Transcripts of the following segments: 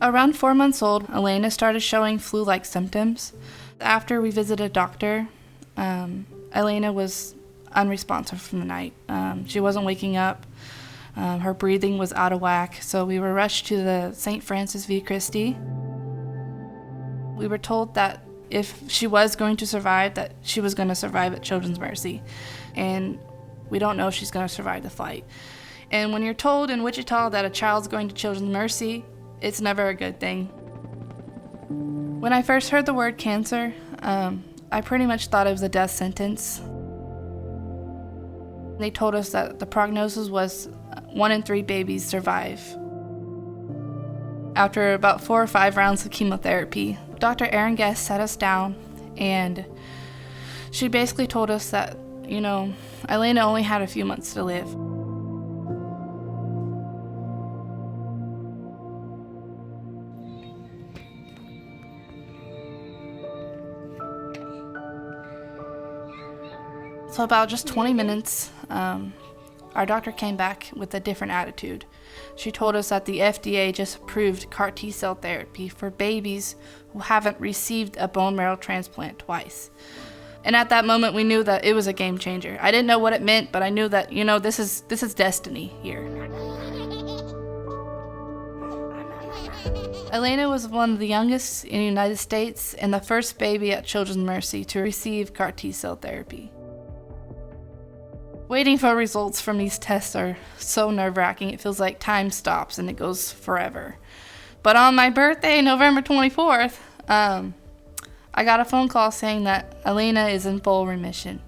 Around 4 months old, Elaina started showing flu-like symptoms. After we visited a doctor, Elaina was unresponsive from the night. She wasn't waking up. Her breathing was out of whack, so we were rushed to the St. Francis v. Christi. We were told that if she was going to survive, that she was going to survive at Children's Mercy. And we don't know if she's going to survive the flight. And when you're told in Wichita that a child's going to Children's Mercy, it's never a good thing. When I first heard the word cancer, I pretty much thought it was a death sentence. They told us that the prognosis was 1 in 3 babies survive. After about 4 or 5 rounds of chemotherapy, Dr. Erin Guest sat us down, and she basically told us that, Elaina only had a few months to live. So about just 20 minutes, our doctor came back with a different attitude. She told us that the FDA just approved CAR T-cell therapy for babies who haven't received a bone marrow transplant twice. And at that moment, we knew that it was a game changer. I didn't know what it meant, but I knew that, this is destiny here. Elaina was one of the youngest in the United States and the first baby at Children's Mercy to receive CAR T-cell therapy. Waiting for results from these tests are so nerve-wracking. It feels like time stops and it goes forever. But on my birthday, November 24th, I got a phone call saying that Elaina is in full remission.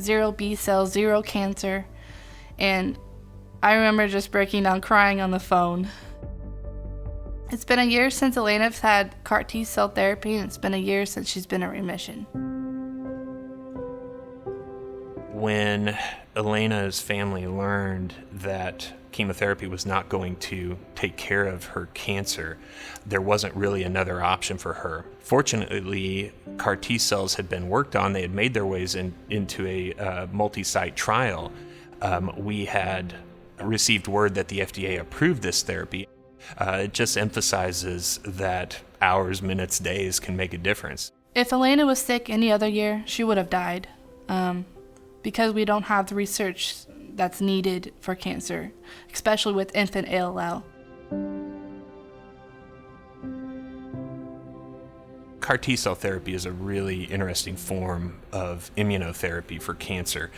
0 B cells, 0 cancer. And I remember just breaking down crying on the phone. It's been a year since Elaina's had CAR T-cell therapy, and it's been a year since she's been in remission. When Elena's family learned that chemotherapy was not going to take care of her cancer, there wasn't really another option for her. Fortunately, CAR T cells had been worked on. They had made their ways into a multi-site trial. We had received word that the FDA approved this therapy. It just emphasizes that hours, minutes, days can make a difference. If Elaina was sick any other year, she would have died. Because we don't have the research that's needed for cancer, especially with infant ALL. CAR T-cell therapy is a really interesting form of immunotherapy for cancer.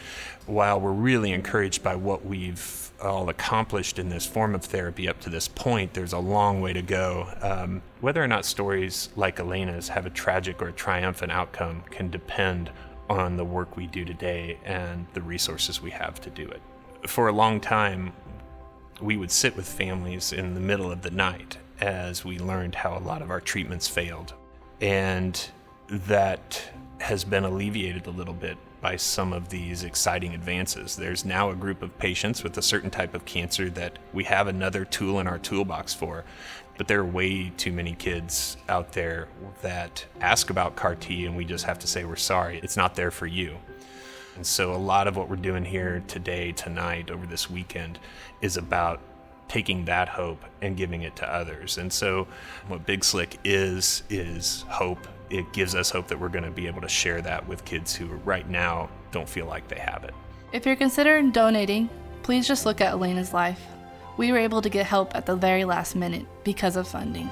While we're really encouraged by what we've all accomplished in this form of therapy up to this point, there's a long way to go. Whether or not stories like Elena's have a tragic or a triumphant outcome can depend on the work we do today and the resources we have to do it. For a long time, we would sit with families in the middle of the night as we learned how a lot of our treatments failed. And that has been alleviated a little bit by some of these exciting advances. There's now a group of patients with a certain type of cancer that we have another tool in our toolbox for. But there are way too many kids out there that ask about CAR T, and we just have to say, we're sorry, it's not there for you. And so a lot of what we're doing here today, tonight, over this weekend, is about taking that hope and giving it to others. And so what Big Slick is hope. It gives us hope that we're going to be able to share that with kids who right now don't feel like they have it. If you're considering donating, please just look at Elena's life. We were able to get help at the very last minute because of funding.